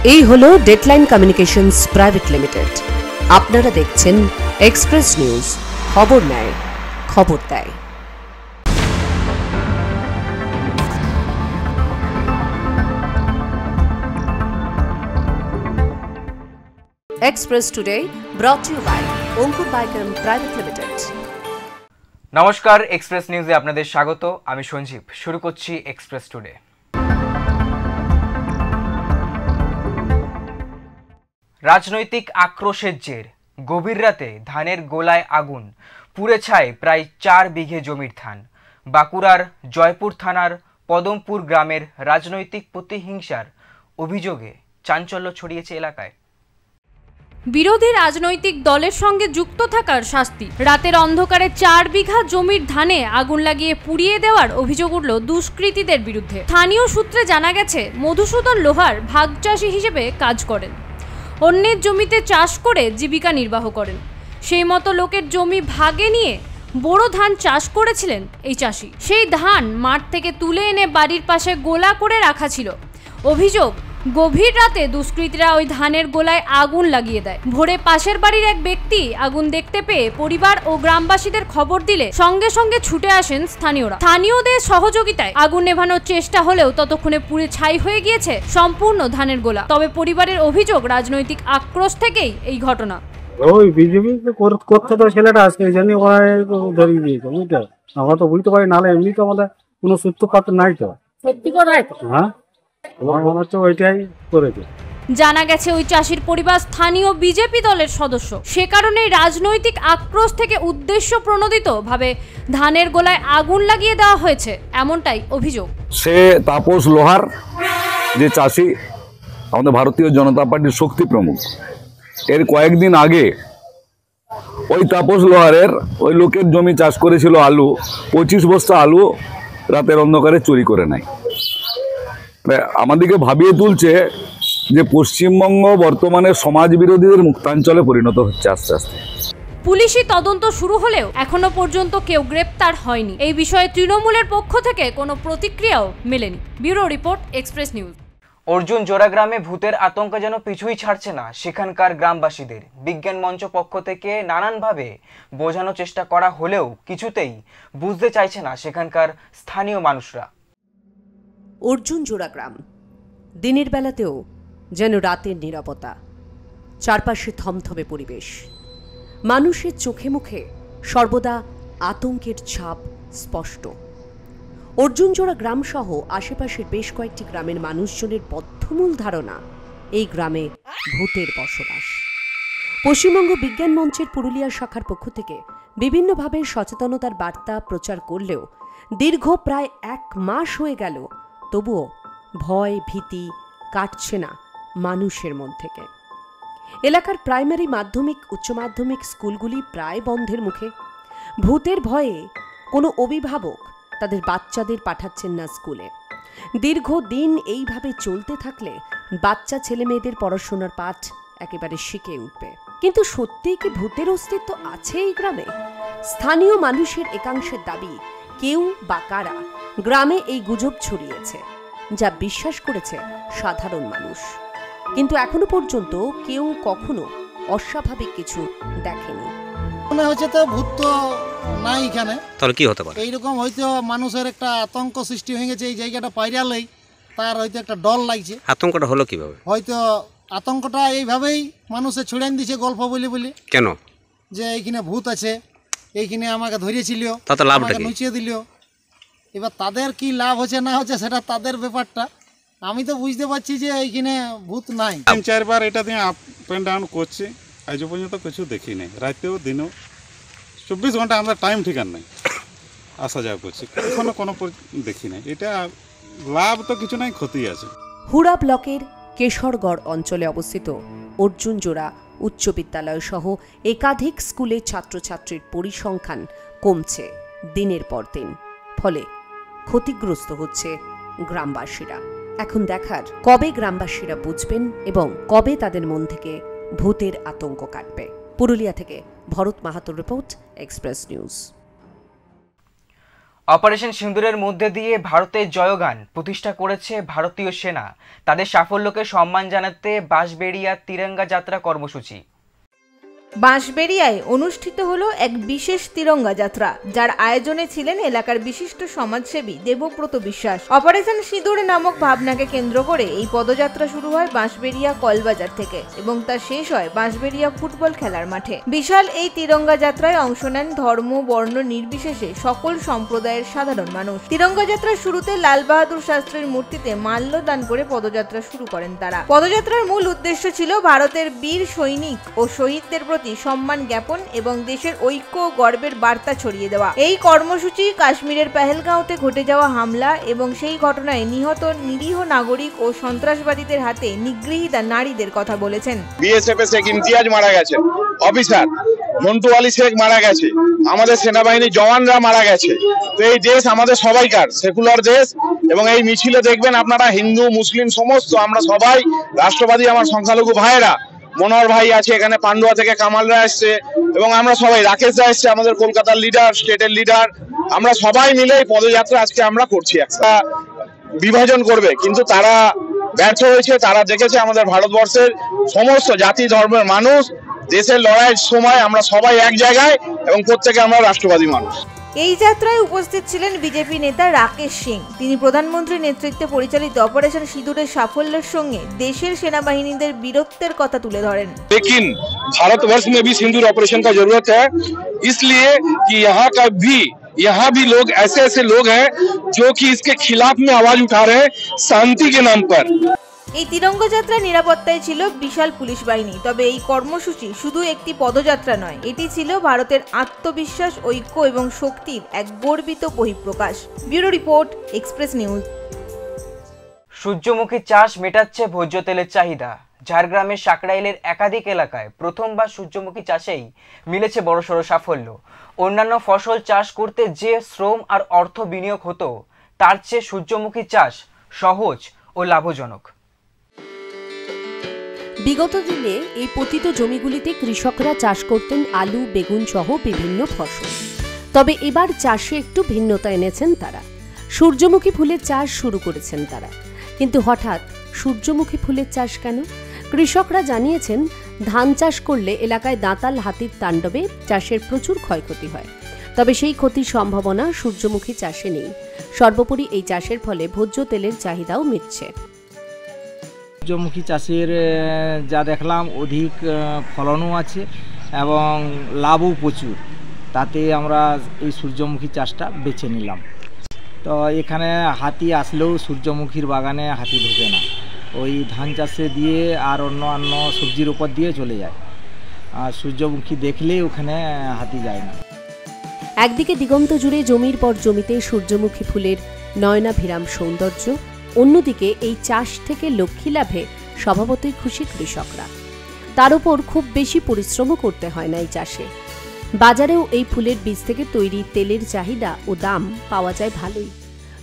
এই হলো deadline communications private limited. আপনারা দেখছেন এক্সপ্রেস নিউজ, খবর নেয়, খবর দেয়। Express today brought you by Ankur বাইকন প্রাইভেট লিমিটেড। নমস্কার, এক্সপ্রেস নিউজে আপনাদের স্বাগত। আমি সঞ্জীব। শুরু করছি এক্সপ্রেস টুডে। রাজনৈতিক আক্রোশের জের, গভীর রাতে ধানের গোলায় আগুন, পুড়ে ছাই প্রায় 4 বিঘে জমির ধান। বাঁকুড়ার জয়পুর থানার পদমপুর গ্রামের রাজনৈতিক প্রতিহিংসার অভিযোগে চাঞ্চল্য ছড়িয়েছে এলাকায়। বিরোধী রাজনৈতিক দলের সঙ্গে যুক্ত থাকার শাস্তি। রাতের অন্ধকারে 4 বিঘা জমির ধানে আগুন লাগিয়ে পুড়িয়ে দেওয়ার অভিযোগ উঠল দুষ্কৃতীদের বিরুদ্ধে। স্থানীয় সূত্রে জানা গেছে, মধুসূদন লোহার ভাগ চাষি হিসেবে কাজ করেন। অন্যের জমিতে চাষ করে জীবিকা নির্বাহ করেন। সেই মতো লোকের জমি ভাগে নিয়ে বড় ধান চাষ করেছিলেন এই চাষি। সেই ধান মাঠ থেকে তুলে এনে বাড়ির পাশে গোলা করে রাখা ছিল। অভিযোগ, গভীর রাতে দুষ্কৃতীরা ওই ধানের গোলায় আগুন লাগিয়ে দেয়। ভোরে পাশের বাড়ির এক ব্যক্তি আগুন দেখতে পেয়ে পরিবার ও গ্রামবাসীদের খবর দিলে সঙ্গে সঙ্গে ছুটে আসেন স্থানীয়রা। স্থানীয়দের সহযোগিতায় আগুন নেভানোর চেষ্টা হলেও ততক্ষণে পুড়ে ছাই হয়ে গিয়েছে সম্পূর্ণ ধানের গোলা। তবে পরিবারের অভিযোগ, রাজনৈতিক আক্রোশ থেকেই এই ঘটনা। ওই বিজেপি করতে তো ছেলেটা আজকে এই জন্য ধরিয়ে দিয়েছে, বুঝতে আমরা তো বুঝতে পারি, নাহলে এমনি তো আমাদের কোনো সূত্রপাত নাই তো। সত্যি কথাই তো, হ্যাঁ মনে হচ্ছে ওইটাই করেছে। জানা গেছে, ওই চাষির পরিবার স্থানীয় বিজেপি দলের সদস্য। সে কারণে রাজনৈতিক আক্রোশ থেকে উদ্দেশ্য প্রণোদিত ভাবে ধানের গোলায় আগুন লাগিয়ে দেওয়া হয়েছে, এমনটাই অভিযোগ। সে তাপস লোহার, যে চাষি, আমাদের ভারতীয় জনতা পার্টির শক্তি প্রমুখ। এর কয়েকদিন আগে ওই তাপস লোহারের ওই লোকের জমি চাষ করেছিল আলু, 25 বস্তা আলু রাতের অন্ধকারে চুরি করে নেয়। আমাদেরকে ভাবিয়ে তুলছে যে পশ্চিমবঙ্গ বর্তমানে সমাজ বিরোধীদের মুক্তাঞ্চলে পরিণত হচ্ছে আস্তে আস্তে। পুলিশি তদন্ত শুরু হলেও এখনো পর্যন্ত কেউ গ্রেপ্তার হয়নি। এই বিষয়ে তৃণমূলের পক্ষ থেকে কোনো প্রতিক্রিয়াও মেলেনি। Bureau report, express news. Arjun জোড়া গ্রামে ভূতের আতঙ্ক যেন পিছুই ছাড়ছে না সেখানকার গ্রামবাসীদের। বিজ্ঞান মঞ্চ পক্ষ থেকে নানানভাবে বোঝানোর চেষ্টা করা হলেও কিছুতেই বুঝতে চাইছে না সেখানকার স্থানীয় মানুষরা। অর্জুন জোড়া গ্রাম, দিনের বেলাতেও যেন রাতের নীরবতা, চারপাশে থমথমে পরিবেশ। মানুষের চোখে মুখে সর্বদা আতঙ্কের ছাপ স্পষ্ট। অর্জুন জোড়া গ্রাম সহ আশেপাশের বেশ কয়েকটি গ্রামের মানুষজনের বদ্ধমূল ধারণা, এই গ্রামে ভূতের বসবাস। পশ্চিমবঙ্গ বিজ্ঞান মঞ্চের পুরুলিয়া শাখার পক্ষ থেকে বিভিন্নভাবে সচেতনতার বার্তা প্রচার করলেও দীর্ঘ প্রায় 1 মাস হয়ে গেল, তবুও ভয় ভীতি কাটছে না মানুষের মন থেকে। এলাকার প্রাইমারি, মাধ্যমিক, উচ্চ মাধ্যমিক স্কুলগুলি প্রায় বন্ধের মুখে। ভূতের ভয়ে কোনো অভিভাবক তাদের বাচ্চাদের পাঠাচ্ছেন না স্কুলে। দীর্ঘদিন এইভাবে চলতে থাকলে বাচ্চা ছেলে মেয়েদের পড়াশোনার পাঠ একেবারে শিখে উঠবে। কিন্তু সত্যিই কি ভূতের অস্তিত্ব আছে এই গ্রামে? স্থানীয় মানুষের একাংশের দাবি, কেউ বা কারা গ্রামে এই গুজব ছড়িয়েছে, যা বিশ্বাস করেছে সাধারণ মানুষ। কিন্তু এখনো পর্যন্ত কেউ কখনো অস্বাভাবিক কিছু দেখেনি। মনে হচ্ছে তো ভূত তো নাই এখানে, তাহলে কি হতে পারে? এইরকম হয়তো মানুষের একটা আতঙ্ক সৃষ্টি হয়ে গেছে। এই জায়গাটা পাইরালেই তার হয়তো একটা ডর লাগছে। আতঙ্কটা হলো কিভাবে? হয়তো আতঙ্কটা এইভাবেই মানুষে ছড়িয়ে দিয়েছে গল্প বলে বলে। কেন? যে এইখানে ভূত আছে, এইখানে আমাকে ধরিয়েছিল, তাতে লাভটা কি? নুচিয়ে দিল। এবার তাদের কি লাভ হচ্ছে না হচ্ছে সেটা তাদের ব্যাপারটা। আমি তো বুঝতে পারছি যে এইখানে ভূত নাই। 3-4 বার এটা দিয়ে আপ এন্ড ডাউন করছে, আজ পর্যন্ত কিছু দেখি নাই। রাতেও দিনও 24 ঘন্টা আমরা টাইম ঠিকান নাই, আসা যাওয়া করছি, এখনো কোনো দেখি নাই। এটা লাভ তো কিছু নাই, ক্ষতি আছে। হুড়া ব্লকের কেশরগড় অঞ্চলে অবস্থিত অর্জুন জোড়া উচ্চ বিদ্যালয় সহ একাধিক স্কুলের ছাত্রছাত্রীর পরিসংখ্যান কমছে দিনের পর দিন। ফলে ক্ষতিগ্রস্ত হচ্ছে গ্রামবাসীরা। এখন দেখার, কবে গ্রামবাসীরা বুঝবেন এবং কবে তাদের মন থেকে ভূতের আতঙ্ক কাটবে। পুরুলিয়া থেকে ভরত মাহাতোর রিপোর্ট, এক্সপ্রেস নিউজ। অপারেশন সিন্দুরের মধ্যে দিয়ে ভারতের জয়গান প্রতিষ্ঠা করেছে ভারতীয় সেনা। তাদের সাফল্যকে সম্মান জানাতে বাঁশবেড়িয়া তিরঙ্গা যাত্রা কর্মসূচি। বাঁশবেড়িয়ায় অনুষ্ঠিত হলো এক বিশেষ তিরঙ্গা যাত্রা, যার আয়োজনে ছিলেন এলাকার বিশিষ্ট সমাজসেবী দেবব্রত বিশ্বাস। অপারেশন সিঁদুর নামক ভাবনাকে কেন্দ্র করে এই পদযাত্রা শুরু হয় বাঁশবেড়িয়া কলবাজার থেকে এবং তা শেষ হয় বাঁশবেড়িয়া ফুটবল খেলার মাঠে। বিশাল এই তিরঙ্গা যাত্রায় অংশ নেন ধর্ম বর্ণ নির্বিশেষে সকল সম্প্রদায়ের সাধারণ মানুষ। তিরঙ্গা যাত্রার শুরুতে লাল বাহাদুর শাস্ত্রীর মূর্তিতে মাল্যদান করে পদযাত্রা শুরু করেন তারা। পদযাত্রার মূল উদ্দেশ্য ছিল ভারতের বীর সৈনিক ও শহীদদের সম্মান জ্ঞাপন এবং দেশের ঐক্য ও গর্বের বার্তা ছড়িয়ে দেওয়া। এই কর্মসূচি কাশ্মীরের পেহেলগাঁওতে ঘটে যাওয়া হামলা এবং সেই ঘটনায় নিহত নিরীহ নাগরিক ও সন্ত্রাসবাদীদের হাতে নিগৃহীতা নারীদের কথা বলেছেন। বিএসএফ শেখ ইমতিয়াজ মারা গেছে, অফিসার মন্টু আলী শেখ মারা গেছে, আমাদের সেনাবাহিনীর জওয়ানরা মারা গেছে। তো এই দেশ আমাদের সবাইকার, সেকুলার দেশ। এবং এই মিছিলে দেখবেন আপনারা হিন্দু মুসলিম সমস্ত আমরা সবাই রাষ্ট্রবাদী, আমার সংখ্যালঘু ভাইয়েরা, মনোহর ভাই আছে এখানে, পান্ডুয়া থেকে কামালরা আসছে এবং আমরা সবাই, রাকেশরা আসছে আমাদের কলকাতার লিডার, স্টেটের লিডার, আমরা সবাই মিলে এই পদযাত্রা আজকে আমরা করছি। একটা বিভাজন করবে কিন্তু তারা ব্যর্থ হয়েছে। তারা দেখেছে আমাদের ভারতবর্ষের সমস্ত জাতি ধর্মের মানুষ দেশের লড়াইয়ের সময় আমরা সবাই এক জায়গায় এবং প্রত্যেকে আমরা রাষ্ট্রবাদী মানুষ। এই যাত্রায় উপস্থিত ছিলেন বিজেপি নেতা রাকেশ সিং। তিনি প্রধানমন্ত্রীর নেতৃত্বে পরিচালিত অপারেশন সিঁদুরের সাফল্যের সঙ্গে দেশের সেনাবাহিনীদের বীরত্বের কথা তুলে ধরেন। लेकिन भारतवर्ष में भी सिंदूर ऑपरेशन का जरूरत है, इसलिए कि यहाँ भी लोग ऐसे लोग हैं जो कि इसके खिलाफ में आवाज उठा रहे हैं शांति के नाम पर। এই তিরঙ্গা যাত্রার নিরাপত্তায় ছিল বিশাল পুলিশ বাহিনী। তবে এই কর্মসূচি শুধু একটি পদযাত্রা নয়, এটি ছিল ভারতের আত্মবিশ্বাস, ঐক্য এবং শক্তির এক গর্বিত বহিঃপ্রকাশ। Bureau report, express news. সূর্যমুখী চাষ মেটাচ্ছে ভোজ্য তেলের চাহিদা। ঝাড়গ্রামের সাকরাইলের একাধিক এলাকায় প্রথমবার সূর্যমুখী চাষেই মিলেছে বড়সড় সাফল্য। অন্যান্য ফসল চাষ করতে যে শ্রম আর অর্থ বিনিয়োগ হতো, তার চেয়ে সূর্যমুখী চাষ সহজ ও লাভজনক। বিগত দিনে এই পতিত জমিগুলিতে কৃষকরা চাষ করতেন আলু, বেগুন সহ বিভিন্ন ফসল। তবে এবার চাষে একটু ভিন্নতা এনেছেন তারা। সূর্যমুখী ফুলের চাষ শুরু করেছেন তারা। কিন্তু হঠাৎ সূর্যমুখী ফুলের চাষ কেন? কৃষকরা জানিয়েছেন, ধান চাষ করলে এলাকায় দাঁতাল হাতির তাণ্ডবে চাষের প্রচুর ক্ষয়ক্ষতি হয়। তবে সেই ক্ষতির সম্ভাবনা সূর্যমুখী চাষে নেই। সর্বোপরি এই চাষের ফলে ভোজ্য তেলের চাহিদাও মিটছে। সূর্যমুখী চাষের যা দেখলাম, অধিক ফলনও আছে এবং লাভও প্রচুর। তাতে আমরা এই সূর্যমুখী চাষটা বেছে নিলাম। তো এখানে হাতি আসলেও সূর্যমুখীর বাগানে হাতি ঢোকে না। ওই ধান চাষে দিয়ে আর অন্য সবজির উপর দিয়ে চলে যায়, আর সূর্যমুখী দেখলেই ওখানে হাতি যায় না। একদিকে দিগন্ত জুড়ে জমির পর জমিতে সূর্যমুখী ফুলের নয়নাভিরাম সৌন্দর্য, অন্যদিকে এই চাষ থেকে লক্ষ্মী লাভে স্বভাবতই খুশি কৃষকরা। তার উপর খুব বেশি পরিশ্রমও করতে হয় না এই চাষে। বাজারেও এই ফুলের বীজ থেকে তৈরি তেলের চাহিদা ও দাম পাওয়া যায় ভালোই।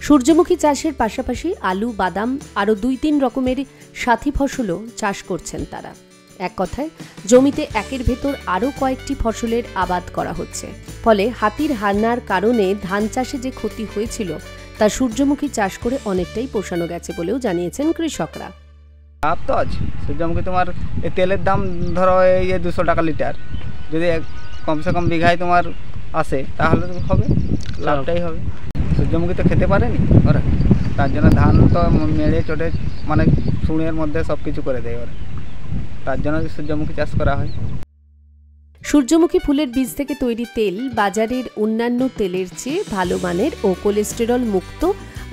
সূর্যমুখী চাষের পাশাপাশি আলু, বাদাম আরও 2-3 রকমের সাথী ফসলও চাষ করছেন তারা। এক কথায় জমিতে একের ভেতর আরও কয়েকটি ফসলের আবাদ করা হচ্ছে। ফলে হাতির হানার কারণে ধান চাষে যে ক্ষতি হয়েছিল, তা সূর্যমুখী চাষ করে অনেকটাই পোষানো গেছে বলেও জানিয়েছেন কৃষকরা। লাভ তো আছে সূর্যমুখী। তোমার এই তেলের দাম ধরো এই 200 টাকা লিটার, যদি কমসে কম বিঘায় তোমার আসে তাহলে হবে, লাভটাই হবে। সূর্যমুখী তো খেতে পারেনি ওরা, তার জন্য ধান তো মেড়ে চটে মানে শুঁড়ের মধ্যে সব কিছু করে দেয় ওরা, তার জন্য সূর্যমুখী চাষ করা হয়। সূর্যমুখী ফুলের বীজ থেকে তৈরি তেল বাজারের অন্যান্য তেলের চেয়ে ভালো মানের ও কোলেস্টেরল মুক্ত,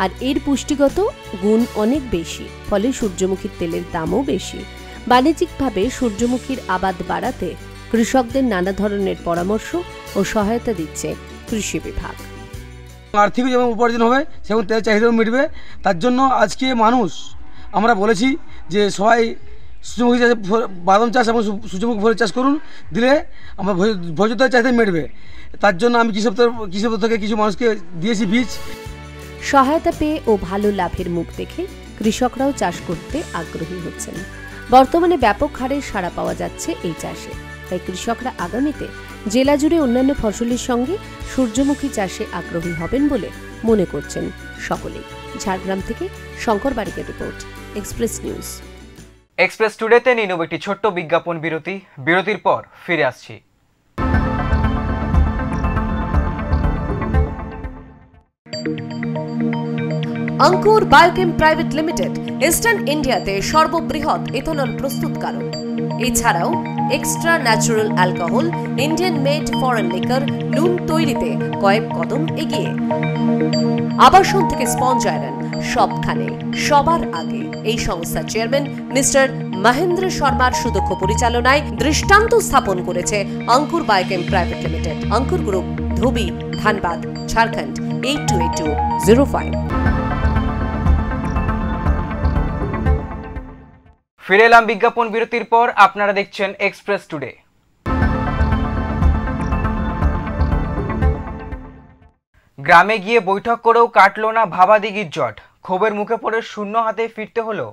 আর এর পুষ্টিগত গুণ অনেক বেশি। ফলে সূর্যমুখীর তেলের দামও বেশি। বাণিজ্যিকভাবে সূর্যমুখীর আবাদ বাড়াতে কৃষকদের নানা ধরনের পরামর্শ ও সহায়তা দিচ্ছে কৃষি বিভাগ। আর্থিক যেমন উপার্জন হবে, সেমন তেলের চাহিদাও মিটবে। তার জন্য আজকে আমরা বলেছি যে সবাই সূর্যমুখী চাষ, বাদাম চাষ এবং সূর্যমুখী ফুলের চাষ করুন, দিলে আমরা ভোজ্য তেলের চাহিদা মিটবে। তার জন্য আমি কৃষক থেকে কিছু মানুষকে দিয়েছি বীজ। সহায়তা পেয়ে ও ভালো লাভের মুখ দেখে কৃষকরাও চাষ করতে আগ্রহী হচ্ছেন। বর্তমানে ব্যাপক হারে সাড়া পাওয়া যাচ্ছে এই চাষে। তাই কৃষকরা আগামীতে জেলা জুড়ে অন্যান্য ফসলের সঙ্গে সূর্যমুখী চাষে আগ্রহী হবেন বলে মনে করছেন সকলেই। ঝাড়গ্রাম থেকে শঙ্কর বারিকের রিপোর্ট, এক্সপ্রেস নিউজ। এক্সপ্রেস টুডেতে নিয়ে নেব একটি ছোট্ট বিজ্ঞাপন বিরতি। বিরতির পর ফিরে আসছি। অঙ্কুর বায়োকেম প্রাইভেট লিমিটেড ইস্টার্ন ইন্ডিয়াতে সর্ববৃহৎ ইথানল প্রস্তুতকারক। এছাড়াও extra natural alcohol, Indian made foreign liquor, নুন তৈরিতে কয়েক কদম এগিয়ে। আবাসন থেকে স্পঞ্জ আয়রন সবখানে সবার আগে এই সংস্থার চেয়ারম্যান মিস্টার মহেন্দ্র শর্মার সুদক্ষ পরিচালনায় দৃষ্টান্ত স্থাপন করেছে অঙ্কুর বায়োকেম প্রাইভেট লিমিটেড। অঙ্কুর গ্রুপ, ধুবি, ধানবাদ, ঝাড়খণ্ড 828205। ফিরে এলাম বিজ্ঞাপন বিরতির পর। আপনারা দেখছেন এক্সপ্রেস টুডে। গ্রামে গিয়ে বৈঠক করেও কাটল না ভাবাদিঘির জট। ক্ষোভের মুখে পড়ে শূন্য হাতে ফিরতে হলো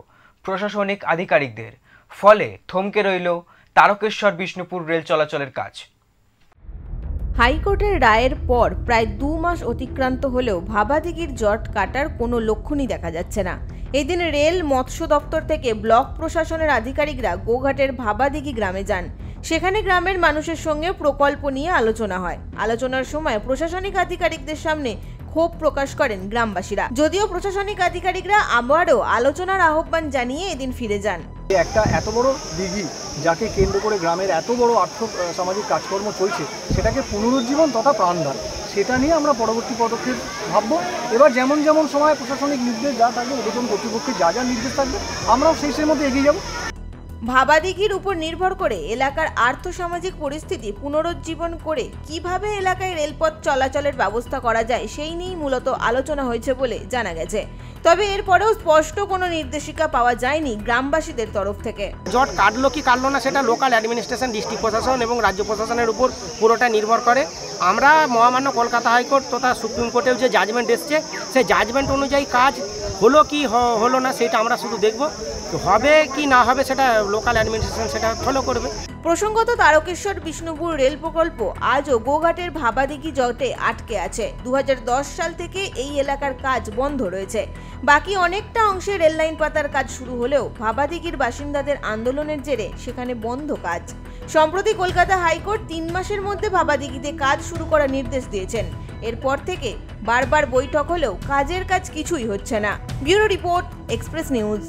প্রশাসনিক আধিকারিকদের। ফলে থমকে রইল তারকেশ্বর বিষ্ণুপুর রেল চলাচলের কাজ। হাইকোর্টের রায়ের পর প্রায় 2 মাস অতিক্রান্ত হলেও ভাবাদিঘির জট কাটার কোনো লক্ষণই দেখা যাচ্ছে না। এদিন রেল মৎস্য দপ্তর থেকে ব্লক প্রশাসনের আধিকারিকরা গোঘাটের ভাবাদিঘি গ্রামে যান। সেখানে গ্রামের মানুষের সঙ্গে প্রকল্প নিয়ে আলোচনা হয়। আলোচনার সময় প্রশাসনিক আধিকারিকদের সামনে ক্ষোভ প্রকাশ করেন গ্রামবাসীরা। যদিও প্রশাসনিক আধিকারিকরা আবারও আলোচনার আহ্বান জানিয়ে এদিন ফিরে যান। একটা এত বড় দিঘি যাকে কেন্দ্র করে গ্রামের এত বড় আর্থ সামাজিক কাজকর্ম চলছে, সেটাকে পুনরুজ্জীবন তথা প্রাণদান, সেটা নিয়ে আমরা পরবর্তী পদক্ষেপ ভাববো। এবার যেমন যেমন সময় প্রশাসনিক নির্দেশ যা থাকবে, উদ্বোধন কর্তৃপক্ষের যা যা নির্দেশ থাকবে, আমরাও সেই মধ্যে এগিয়ে যাব। ভাবাদিঘির উপর নির্ভর করে এলাকার আর্থসামাজিক পরিস্থিতি পুনরুজ্জীবন করে কিভাবে এলাকায় রেলপথ চলাচলের ব্যবস্থা করা যায় সেই নিয়েই মূলত আলোচনা হয়েছে বলে জানা গেছে। তবে এরপরেও স্পষ্ট কোনো নির্দেশিকা পাওয়া যায়নি গ্রামবাসীদের তরফ থেকে। জট কাটলো কি কাটলো না সেটা লোকাল অ্যাডমিনিস্ট্রেশন, ডিস্ট্রিক্ট প্রশাসন এবং রাজ্য প্রশাসনের উপর পুরোটা নির্ভর করে। আমরা মহামান্য কলকাতা হাইকোর্ট তথা সুপ্রিম কোর্টেও যে জাজমেন্ট এসছে, সেই জাজমেন্ট অনুযায়ী কাজ হলো কি হলো না সেটা আমরা শুধু দেখব। হবে কি না হবে সেটা লোকাল অ্যাডমিনিস্ট্রেশন সেটা ফলো করবে। প্রসঙ্গত তারকেশ্বর বিষ্ণুপুর রেল প্রকল্প আজও গোঘাটের ভাবাদিঘি জটে আটকে আছে। 2010 সাল থেকে এই এলাকার কাজ বন্ধ রয়েছে। বাকি অনেকটা অংশে রেল লাইন পাতার কাজ শুরু হলেও ভাবাদিঘির বাসিন্দাদের আন্দোলনের জেরে সেখানে বন্ধ কাজ। সম্প্রতি কলকাতা হাইকোর্ট 3 মাসের মধ্যে ভাবাদিঘিতে কাজ শুরু করার নির্দেশ দিয়েছেন। এরপর থেকে বারবার বৈঠক হলেও কাজের কাজ কিছুই হচ্ছে না। Bureau report, express news.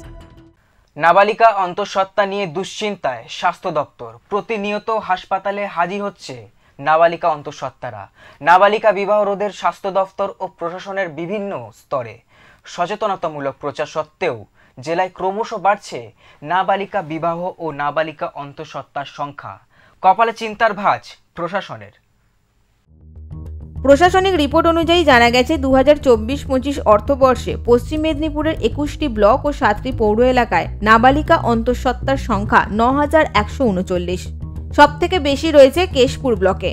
নাবালিকা অন্তঃসত্ত্বা নিয়ে দুশ্চিন্তায় স্বাস্থ্য দপ্তর। প্রতিনিয়ত হাসপাতালে হাজির হচ্ছে নাবালিকা অন্তঃসত্ত্বারা। নাবালিকা বিবাহ রোধের স্বাস্থ্য দপ্তর ও প্রশাসনের বিভিন্ন স্তরে সচেতনতামূলক প্রচার সত্ত্বেও জেলায় ক্রমশ বাড়ছে নাবালিকা বিবাহ ও নাবালিকা অন্তঃসত্ত্বার সংখ্যা। কপালে চিন্তার ভাঁজ প্রশাসনের। প্রশাসনিক রিপোর্ট অনুযায়ী জানা গেছে 2024-25 অর্থবর্ষে পশ্চিম মেদিনীপুরের 21টি ব্লক ও 7টি পৌর এলাকায় নাবালিকা অন্তঃসত্ত্বার সংখ্যা 9139। সবথেকে বেশি রয়েছে কেশপুর ব্লকে।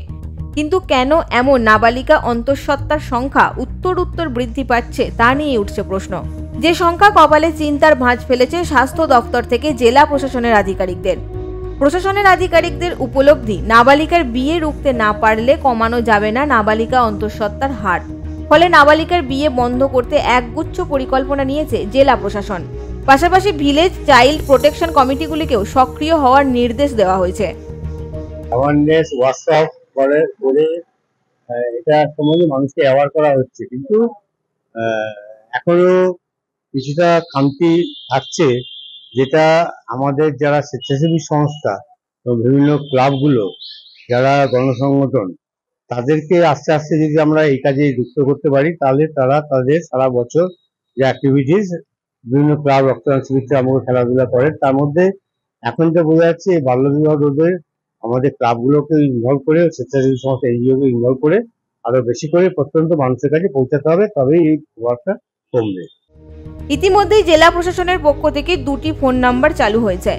কিন্তু কেন এমন নাবালিকা অন্তঃসত্ত্বার সংখ্যা উত্তর বৃদ্ধি পাচ্ছে তা নিয়ে উঠছে প্রশ্ন। যে সংখ্যা কপালে চিন্তার ভাঁজ ফেলেছে স্বাস্থ্য দপ্তর থেকে জেলা প্রশাসনের আধিকারিকদের। প্রশাসনের আধিকারিকদের উপলব্ধি, নাবালিকার বিয়ে রুখতে না পারলে কমানো যাবে না নাবালিকা অন্তঃসত্ত্বার হার। ফলে নাবালিকার বিয়ে বন্ধ করতে একগুচ্ছ পরিকল্পনা নিয়েছে জেলা প্রশাসন। পাশাপাশি ভিলেজ চাইল্ড প্রোটেকশন কমিটিগুলিকেও সক্রিয় হওয়ার নির্দেশ দেওয়া হয়েছে। অ্যাওয়ারনেস ওয়ার্কশপ করে এটা সম্বন্ধে মানুষকে অ্যাওয়ার করা হচ্ছে, কিন্তু এখনো কিছুটা খামতি থাকছে, যেটা আমাদের যারা স্বেচ্ছাসেবী সংস্থা ও বিভিন্ন ক্লাবগুলো যারা গণসংগঠন, তাদেরকে আস্তে আস্তে যদি আমরা এই কাজে যুক্ত করতে পারি, তাহলে তারা তাদের সারা বছর যে অ্যাক্টিভিটিস বিভিন্ন ক্লাব, রক্তদান শিবির থেকে আমাকে খেলাধুলা করে, তার মধ্যে এখন যা বোঝা যাচ্ছে বাল্যবিবাহ রোধে আমাদের ক্লাবগুলোকে ইনভলভ করে, স্বেচ্ছাসেবী সংস্থা এনজিওকে ইনভলভ করে আরো বেশি করে প্রত্যন্ত মানুষের কাছে পৌঁছাতে হবে, তবেই এই প্রভাবটা কমবে। ইতিমধ্যেই জেলা প্রশাসনের পক্ষ থেকে 2টি ফোন নাম্বার চালু হয়েছে,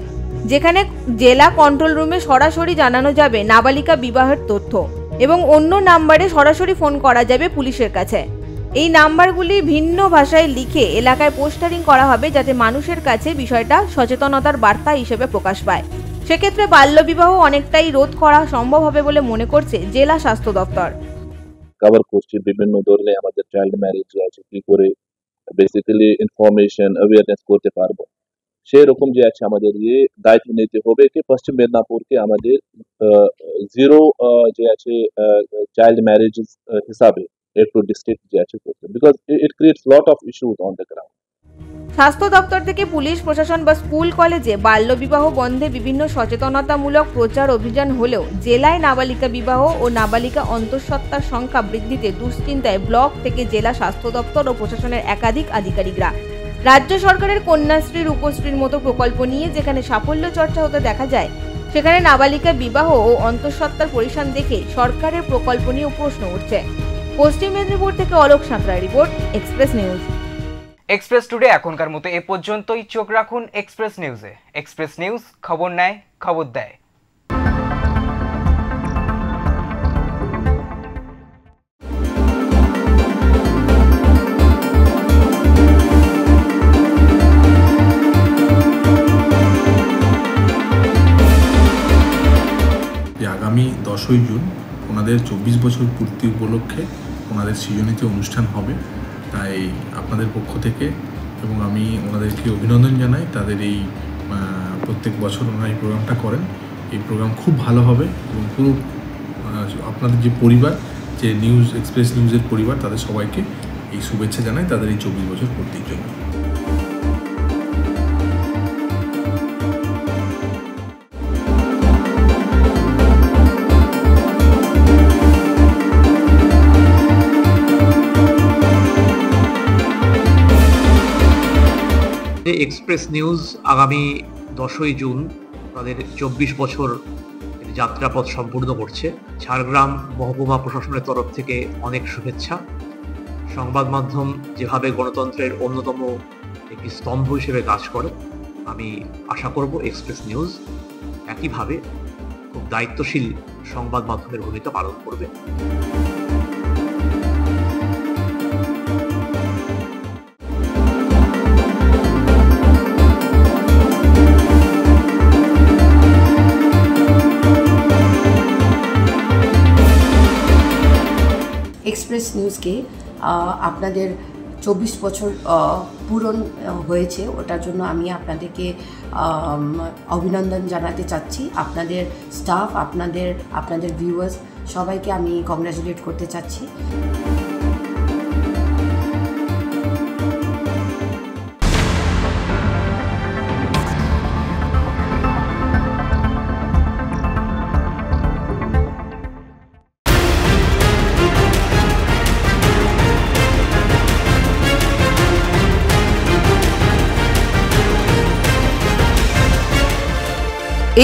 যেখানে জেলা কন্ট্রোল রুমে সরাসরি জানানো যাবে নাবালিকা বিবাহের তথ্য এবং অন্য নাম্বারে সরাসরি ফোন করা যাবে পুলিশের কাছে। এই নাম্বারগুলি ভিন্ন ভাষায় লিখে এলাকায় পোস্টারিং করা হবে, যাতে মানুষের কাছে বিষয়টা সচেতনতার বার্তা হিসেবে প্রকাশ পায়। সেক্ষেত্রে বাল্যবিবাহ অনেকটাই রোধ করা সম্ভব হবে বলে মনে করছে জেলা স্বাস্থ্য দপ্তর। কভার করছি বিভিন্ন ধরনের আমাদের চাইল্ড ম্যারেজ আছে, কি করে বেসিক্যালি ইনফরমেশন অ্যাওয়ারনেস করতে পারবো, সেরকম যে আছে আমাদের দায়িত্ব নিতে হবে কি পশ্চিম মেদিনীপুরকে আমাদের জিরো যে আছে চাইল্ড ম্যারেজ হিসাবে একটু ডিস্ট্রিক্ট যে আছে করতে, because it creates lot of issues on the ground. স্বাস্থ্য দপ্তর থেকে পুলিশ প্রশাসন বা স্কুল কলেজে বাল্যবিবাহ বন্ধে বিভিন্ন সচেতনতামূলক প্রচার অভিযান হলেও জেলায় নাবালিকা বিবাহ ও নাবালিকা অন্তঃসত্ত্বার সংখ্যা বৃদ্ধিতে দুশ্চিন্তায় ব্লক থেকে জেলা স্বাস্থ্য দপ্তর ও প্রশাসনের একাধিক আধিকারিকরা। রাজ্য সরকারের কন্যাশ্রী রূপশ্রীর মতো প্রকল্প নিয়ে যেখানে সাফল্য চর্চা হতে দেখা যায়, সেখানে নাবালিকা বিবাহ ও অন্তঃসত্ত্বার পরিসান দেখে সরকারের প্রকল্প নিয়েও প্রশ্ন উঠছে। পশ্চিম মেদিনীপুর থেকে অলোক সাঁতরার report, express news. Express today এখনকার মতো এ পর্যন্তই। চোখ রাখুন এক্সপ্রেস নিউজে। এক্সপ্রেস নিউজ, খবর নেয়, খবর দেয়। আগামী 10ই জুন ওনাদের 24 বছর পূর্তি উপলক্ষে ওনাদের সৃজনীতি অনুষ্ঠান হবে, তাই আপনাদের পক্ষ থেকে এবং আমি ওনাদেরকে অভিনন্দন জানাই। তাদের এই প্রত্যেক বছর ওনারা এই প্রোগ্রামটা করেন, এই প্রোগ্রাম খুব ভালো হবে এবং পুরো আপনাদের যে পরিবার, যে নিউজ এক্সপ্রেস নিউজের পরিবার, তাদের সবাইকে এই শুভেচ্ছা জানাই তাদের এই 24 বছর পূর্তির জন্য। এক্সপ্রেস নিউজ আগামী 10ই জুন তাদের 24 বছর যাত্রাপথ সম্পূর্ণ করছে। ঝাড়গ্রাম মহকুমা প্রশাসনের তরফ থেকে অনেক শুভেচ্ছা। সংবাদ মাধ্যম যেভাবে গণতন্ত্রের অন্যতম একটি স্তম্ভ হিসেবে কাজ করে, আমি আশা করব এক্সপ্রেস নিউজ একইভাবে খুব দায়িত্বশীল সংবাদ মাধ্যমের ভূমিকা পালন করবে। এক্সপ্রেস নিউজকে আপনাদের 24 বছর পূরণ হয়েছে, ওটার জন্য আমি আপনাদেরকে অভিনন্দন জানাতে চাচ্ছি। আপনাদের স্টাফ, আপনাদের ভিউয়ার্স সবাইকে আমি কংগ্রাচুলেট করতে চাচ্ছি।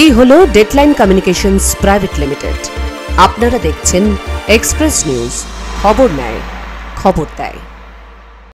এই হলো ডেডলাইন কমিউনিকেশনস প্রাইভেট লিমিটেড। আপনারা দেখছেন এক্সপ্রেস নিউজ, খবর নেয়, খবর দেয়।